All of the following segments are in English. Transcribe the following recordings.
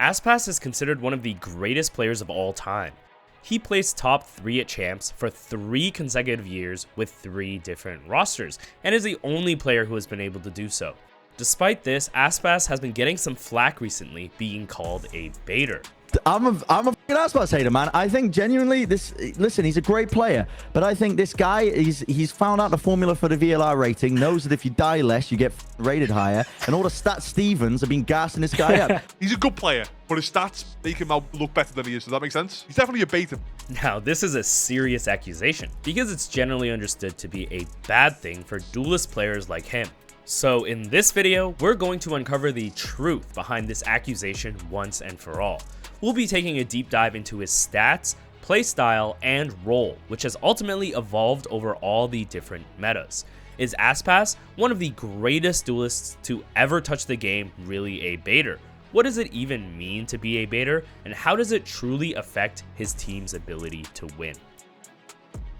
Aspas is considered one of the greatest players of all time. He placed top 3 at Champs for 3 consecutive years with 3 different rosters, and is the only player who has been able to do so. Despite this, Aspas has been getting some flack recently, being called a baiter. I'm a fucking Aspas hater, man. I think genuinely listen, he's a great player, but I think this guy, he's found out the formula for the VLR rating, knows that if you die less, you get rated higher, and all the stat Stevens have been gassing this guy up. He's a good player, but his stats make him out look better than he is. Does that make sense? He's definitely a beta. Now, this is a serious accusation, because it's generally understood to be a bad thing for duelist players like him. So in this video, we're going to uncover the truth behind this accusation once and for all. We'll be taking a deep dive into his stats, playstyle, and role, which has ultimately evolved over all the different metas. Is Aspas, one of the greatest duelists to ever touch the game, really a baiter? What does it even mean to be a baiter, and how does it truly affect his team's ability to win?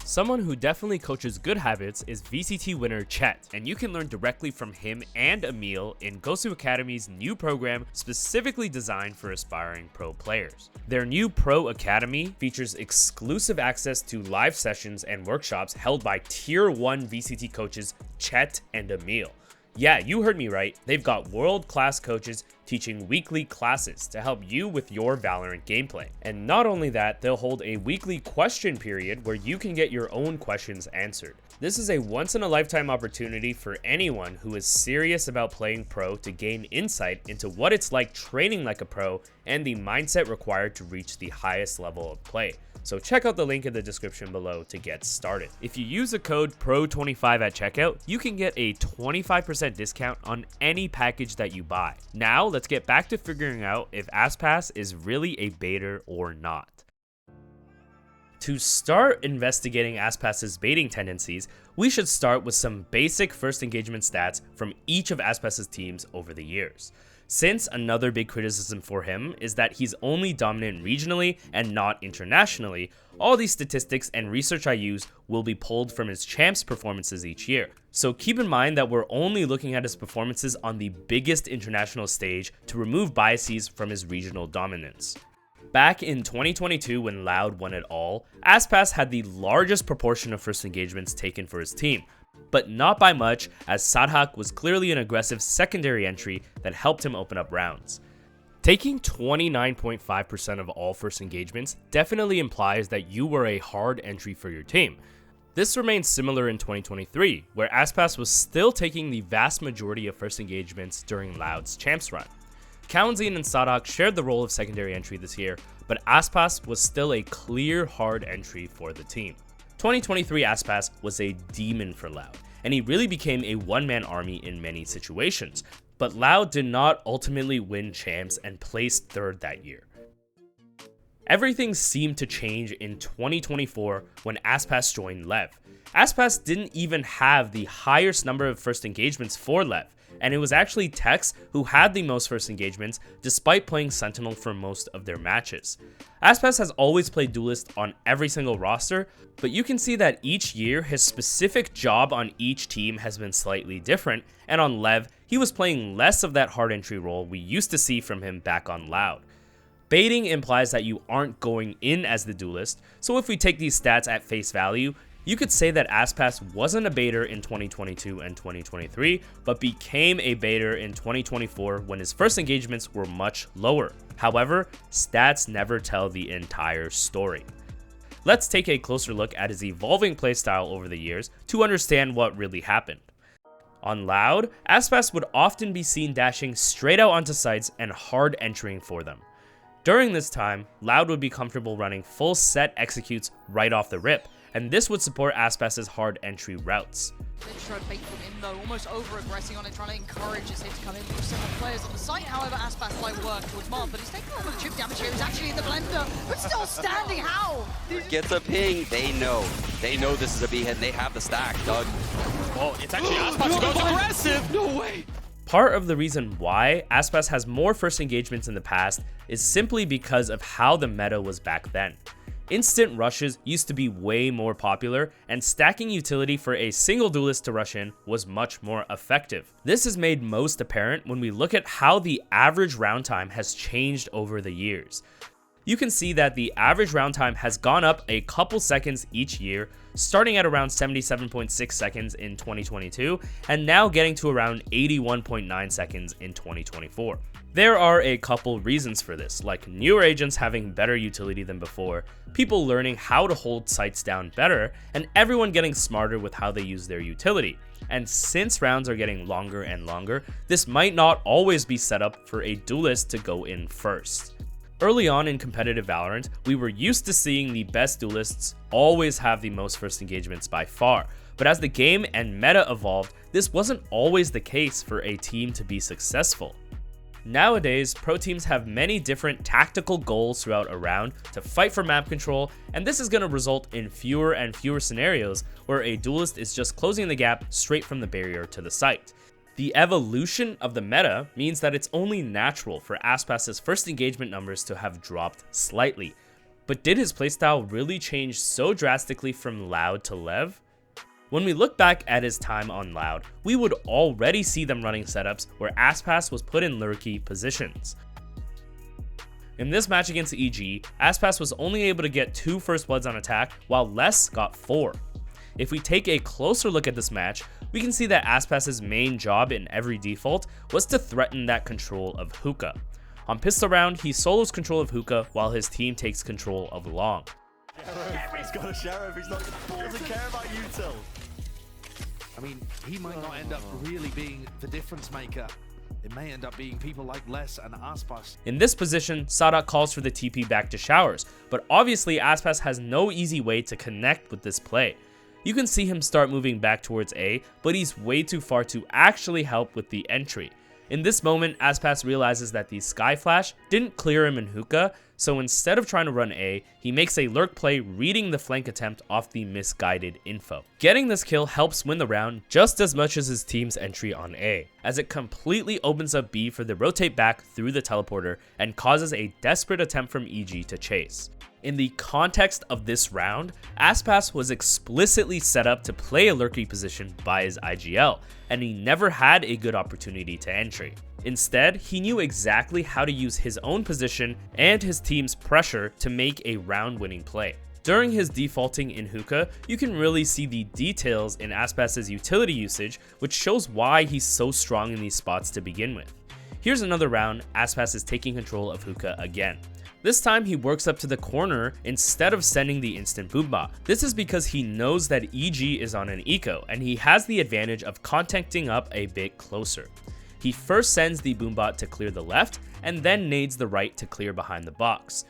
Someone who definitely coaches good habits is VCT winner Chet, and you can learn directly from him and Emil in Gosu Academy's new program specifically designed for aspiring pro players. Their new Pro Academy features exclusive access to live sessions and workshops held by Tier 1 VCT coaches Chet and Emil. Yeah, you heard me right. They've got world-class coaches teaching weekly classes to help you with your Valorant gameplay. And not only that, they'll hold a weekly question period where you can get your own questions answered. This is a once-in-a-lifetime opportunity for anyone who is serious about playing pro to gain insight into what it's like training like a pro and the mindset required to reach the highest level of play. So check out the link in the description below to get started. If you use the code PRO25 at checkout, you can get a 25% discount on any package that you buy. Now let's get back to figuring out if Aspas is really a baiter or not. To start investigating Aspas's baiting tendencies, we should start with some basic first engagement stats from each of Aspas's teams over the years. Since another big criticism for him is that he's only dominant regionally and not internationally, all these statistics and research I use will be pulled from his champs performances each year. So keep in mind that we're only looking at his performances on the biggest international stage to remove biases from his regional dominance. Back in 2022 when Loud won it all, Aspas had the largest proportion of first engagements taken for his team, but not by much, as Sadhak was clearly an aggressive secondary entry that helped him open up rounds. Taking 29.5% of all first engagements definitely implies that you were a hard entry for your team. This remains similar in 2023, where Aspas was still taking the vast majority of first engagements during Loud's champs run. Kaunzin and Sadhak shared the role of secondary entry this year, but Aspas was still a clear hard entry for the team. 2023 Aspas was a demon for Loud, and he really became a one-man army in many situations, but Loud did not ultimately win champs and placed 3rd that year. Everything seemed to change in 2024 when Aspas joined Lev. Aspas didn't even have the highest number of first engagements for Lev, and it was actually Tex who had the most first engagements despite playing Sentinel for most of their matches. Aspas has always played Duelist on every single roster, but you can see that each year his specific job on each team has been slightly different, and on Lev, he was playing less of that hard entry role we used to see from him back on Loud. Baiting implies that you aren't going in as the Duelist, so if we take these stats at face value, you could say that Aspas wasn't a baiter in 2022 and 2023, but became a baiter in 2024 when his first engagements were much lower. However, stats never tell the entire story. Let's take a closer look at his evolving playstyle over the years to understand what really happened. On Loud, Aspas would often be seen dashing straight out onto sites and hard entering for them. During this time, Loud would be comfortable running full set executes right off the rip, and this would support Aspas's hard entry routes. They try to bait them in though, almost over-aggressing on it, trying to encourage his hit to come in with several players on the site. However, Aspas might work towards Mark, but he's taking a little chip damage here. He's actually in the blender, but still standing. How? Gets a ping, they know. They know this is a B hit, and they have the stack, Doug. Oh, it's actually Aspas who goes aggressive! No way! Part of the reason why Aspas has more first engagements in the past is simply because of how the meta was back then. Instant rushes used to be way more popular, and stacking utility for a single duelist to rush in was much more effective. This is made most apparent when we look at how the average round time has changed over the years. You can see that the average round time has gone up a couple seconds each year, starting at around 77.6 seconds in 2022, and now getting to around 81.9 seconds in 2024. There are a couple reasons for this, like newer agents having better utility than before, people learning how to hold sights down better, and everyone getting smarter with how they use their utility. And since rounds are getting longer and longer, this might not always be set up for a duelist to go in first. Early on in competitive Valorant, we were used to seeing the best duelists always have the most first engagements by far, but as the game and meta evolved, this wasn't always the case for a team to be successful. Nowadays, pro teams have many different tactical goals throughout a round to fight for map control, and this is going to result in fewer and fewer scenarios where a duelist is just closing the gap straight from the barrier to the site. The evolution of the meta means that it's only natural for Aspas's first engagement numbers to have dropped slightly. But did his playstyle really change so drastically from Loud to Lev? When we look back at his time on Loud, we would already see them running setups where Aspas was put in lurky positions. In this match against EG, Aspas was only able to get 2 first bloods on attack, while Les got 4. If we take a closer look at this match, we can see that Aspas's main job in every default was to threaten that control of hookah. On pistol round, he solos control of hookah while his team takes control of long. He's got a sheriff, he doesn't care about util. I mean, he might not end up really being the difference maker. It may end up being people like Les and Aspas. In this position, Sadak calls for the TP back to Showers, but obviously Aspas has no easy way to connect with this play. You can see him start moving back towards A, but he's way too far to actually help with the entry. In this moment, Aspas realizes that the Sky Flash didn't clear him in hookah, so instead of trying to run A, he makes a lurk play reading the flank attempt off the misguided info. Getting this kill helps win the round just as much as his team's entry on A, as it completely opens up B for the rotate back through the teleporter and causes a desperate attempt from EG to chase. In the context of this round, Aspas was explicitly set up to play a lurky position by his IGL, and he never had a good opportunity to entry. Instead, he knew exactly how to use his own position and his team's pressure to make a round-winning play. During his defaulting in hookah, you can really see the details in Aspas's utility usage, which shows why he's so strong in these spots to begin with. Here's another round, Aspas is taking control of hookah again. This time he works up to the corner instead of sending the instant boombot. This is because he knows that EG is on an eco and he has the advantage of contacting up a bit closer. He first sends the boombot to clear the left and then nades the right to clear behind the box.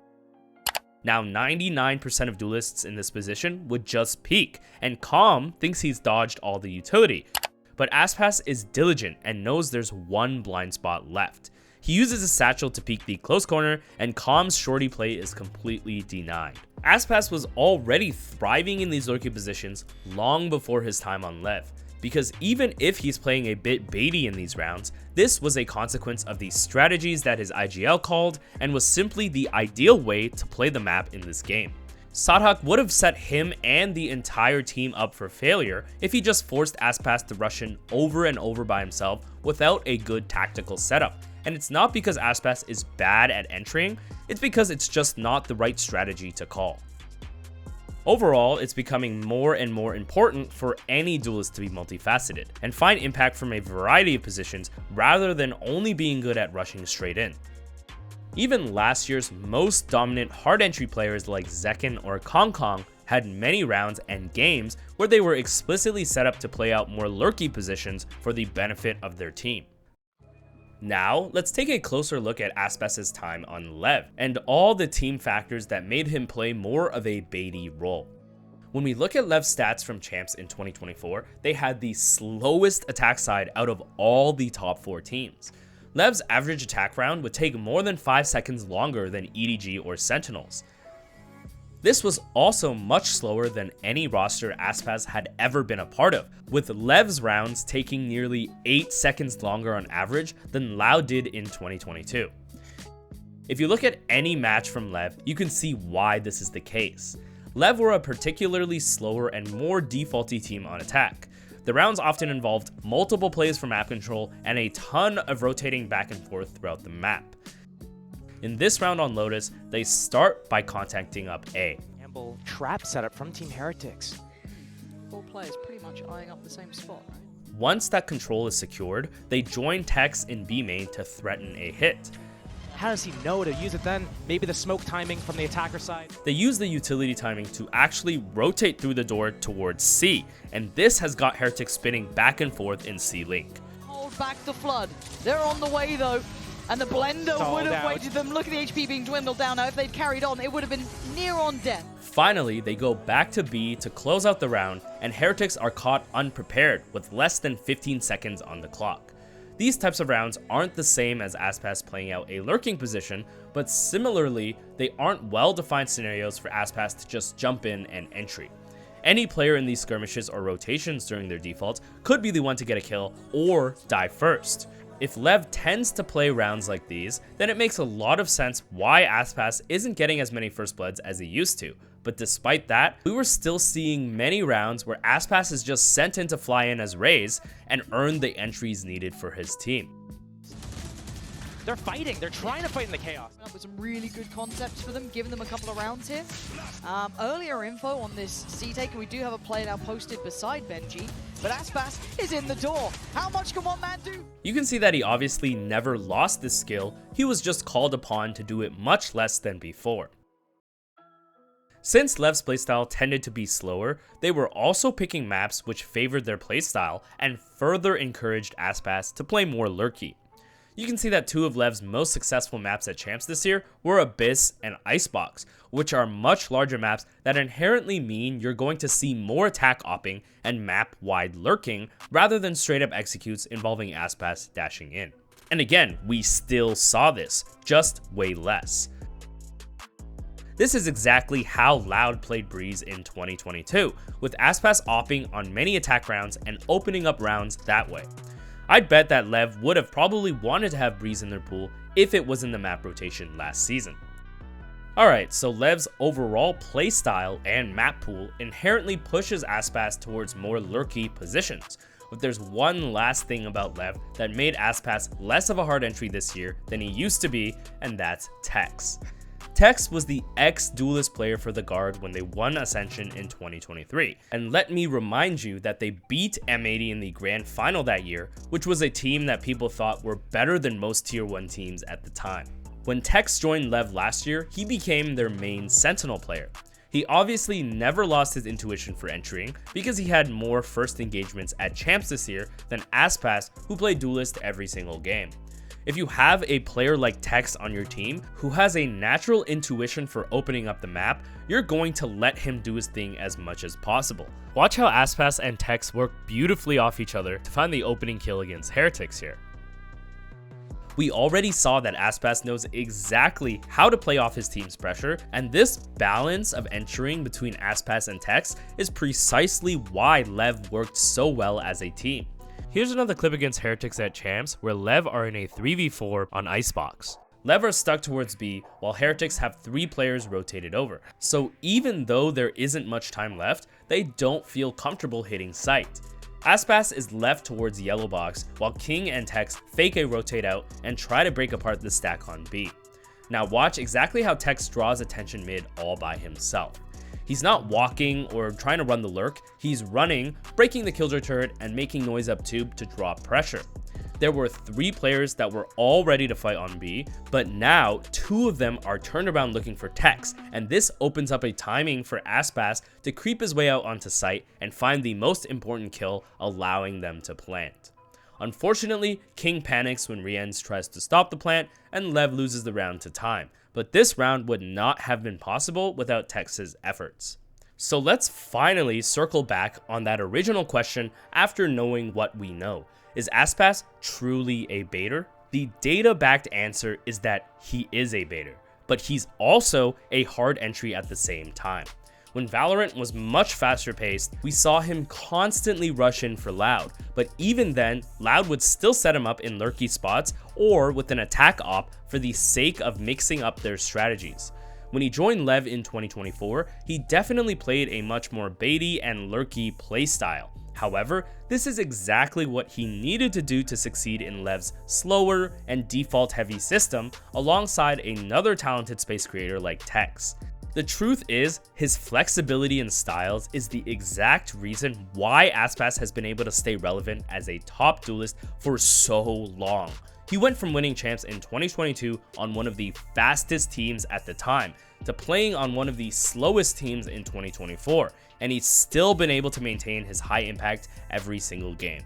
Now 99% of duelists in this position would just peek, and Calm thinks he's dodged all the utility. But Aspas is diligent and knows there's one blind spot left. He uses his satchel to peek the close corner, and Calm's shorty play is completely denied. Aspas was already thriving in these lurky positions long before his time on Lev, because even if he's playing a bit baity in these rounds, this was a consequence of the strategies that his IGL called and was simply the ideal way to play the map in this game. Sadak would have set him and the entire team up for failure if he just forced Aspas to rush in over and over by himself without a good tactical setup. And it's not because Aspas is bad at entering, it's because it's just not the right strategy to call. Overall, it's becoming more and more important for any duelist to be multifaceted and find impact from a variety of positions rather than only being good at rushing straight in. Even last year's most dominant hard entry players like Zekken or Kong Kong had many rounds and games where they were explicitly set up to play out more lurky positions for the benefit of their team. Now, let's take a closer look at Aspas's time on Lev and all the team factors that made him play more of a baity role. When we look at Lev's stats from champs in 2024, they had the slowest attack side out of all the top 4 teams. Lev's average attack round would take more than 5 seconds longer than EDG or Sentinels. This was also much slower than any roster Aspas had ever been a part of, with Lev's rounds taking nearly 8 seconds longer on average than Loud did in 2022. If you look at any match from Lev, you can see why this is the case. Lev were a particularly slower and more defaulty team on attack. The rounds often involved multiple plays for map control and a ton of rotating back and forth throughout the map. In this round on Lotus, they start by contacting up A. Campbell trap setup from Team Heretics. 4 players pretty much eyeing up the same spot, right? Once that control is secured, they join Tex in B main to threaten a hit. How does he know to use it then? Maybe the smoke timing from the attacker side? They use the utility timing to actually rotate through the door towards C, and this has got Heretics spinning back and forth in C link. Hold back the Flood. They're on the way though. And the Blender Sold would have out. waited them. Look at the HP being dwindled down now. If they'd carried on, it would have been near on death. Finally, they go back to B to close out the round, and Heretics are caught unprepared with less than 15 seconds on the clock. These types of rounds aren't the same as Aspas playing out a lurking position, but similarly, they aren't well-defined scenarios for Aspas to just jump in and entry. Any player in these skirmishes or rotations during their default could be the one to get a kill or die first. If Lev tends to play rounds like these, then it makes a lot of sense why Aspas isn't getting as many first bloods as he used to. But despite that, we were still seeing many rounds where Aspas is just sent in to fly in as Raze and earn the entries needed for his team. They're fighting. They're trying to fight in the chaos. With some really good concepts for them, giving them a couple of rounds here. Earlier info on this C-take, and we do have a play now posted beside Benji, but Aspas is in the door. How much can one man do? You can see that he obviously never lost this skill, he was just called upon to do it much less than before. Since Lev's playstyle tended to be slower, they were also picking maps which favored their playstyle and further encouraged Aspas to play more lurky. You can see that 2 of Lev's most successful maps at Champs this year were Abyss and Icebox, which are much larger maps that inherently mean you're going to see more attack opping and map-wide lurking rather than straight-up executes involving Aspas dashing in. And again, we still saw this, just way less. This is exactly how Loud played Breeze in 2022, with Aspas opping on many attack rounds and opening up rounds that way. I'd bet that Lev would have probably wanted to have Breeze in their pool if it was in the map rotation last season. Alright, so Lev's overall playstyle and map pool inherently pushes Aspas towards more lurky positions, but there's one last thing about Lev that made Aspas less of a hard entry this year than he used to be, and that's Tex. Tex was the ex-duelist player for the Guard when they won Ascension in 2023, and let me remind you that they beat M80 in the grand final that year, which was a team that people thought were better than most tier 1 teams at the time. When Tex joined Lev last year, he became their main Sentinel player. He obviously never lost his intuition for entering because he had more first engagements at Champs this year than Aspas, who played duelist every single game. If you have a player like Tex on your team who has a natural intuition for opening up the map, you're going to let him do his thing as much as possible. Watch how Aspas and Tex work beautifully off each other to find the opening kill against Heretics here. We already saw that Aspas knows exactly how to play off his team's pressure, and this balance of entering between Aspas and Tex is precisely why Lev worked so well as a team. Here's another clip against Heretics at Champs where Lev are in a 3v4 on Icebox. Lev are stuck towards B while Heretics have 3 players rotated over, so even though there isn't much time left, they don't feel comfortable hitting site. Aspas is left towards yellow box while King and Tex fake a rotate out and try to break apart the stack on B. Now watch exactly how Tex draws attention mid all by himself. He's not walking or trying to run the lurk, he's running, breaking the killjoy turret and making noise up tube to draw pressure. There were 3 players that were all ready to fight on B, but now 2 of them are turned around looking for Tex, and this opens up a timing for Aspas to creep his way out onto site and find the most important kill, allowing them to plant. Unfortunately, King panics when Rienz tries to stop the plant, and Lev loses the round to time. But this round would not have been possible without Tex's efforts. So let's finally circle back on that original question after knowing what we know. Is Aspas truly a baiter? The data-backed answer is that he is a baiter, but he's also a hard entry at the same time. When Valorant was much faster paced, we saw him constantly rush in for Loud, but even then, Loud would still set him up in lurky spots or with an attack op for the sake of mixing up their strategies. When he joined Lev in 2024, he definitely played a much more baity and lurky playstyle. However, this is exactly what he needed to do to succeed in Lev's slower and default heavy system alongside another talented space creator like Tex. The truth is, his flexibility and styles is the exact reason why Aspas has been able to stay relevant as a top duelist for so long. He went from winning champs in 2022 on one of the fastest teams at the time to playing on one of the slowest teams in 2024, and he's still been able to maintain his high impact every single game.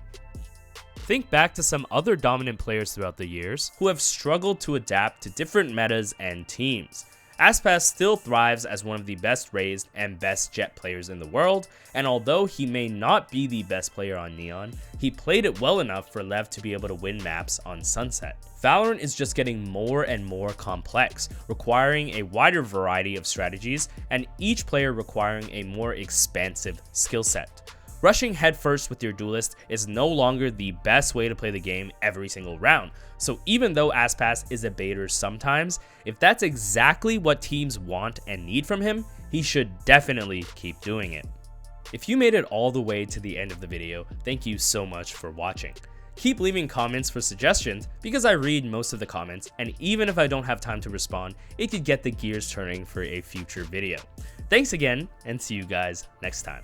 Think back to some other dominant players throughout the years who have struggled to adapt to different metas and teams. Aspas still thrives as one of the best raised and best Jet players in the world, and although he may not be the best player on Neon, he played it well enough for Lev to be able to win maps on Sunset. Valorant is just getting more and more complex, requiring a wider variety of strategies, and each player requiring a more expansive skill set. Rushing headfirst with your duelist is no longer the best way to play the game every single round, so even though Aspas is a baiter sometimes, if that's exactly what teams want and need from him, he should definitely keep doing it. If you made it all the way to the end of the video, thank you so much for watching. Keep leaving comments for suggestions because I read most of the comments, and even if I don't have time to respond, it could get the gears turning for a future video. Thanks again, and see you guys next time.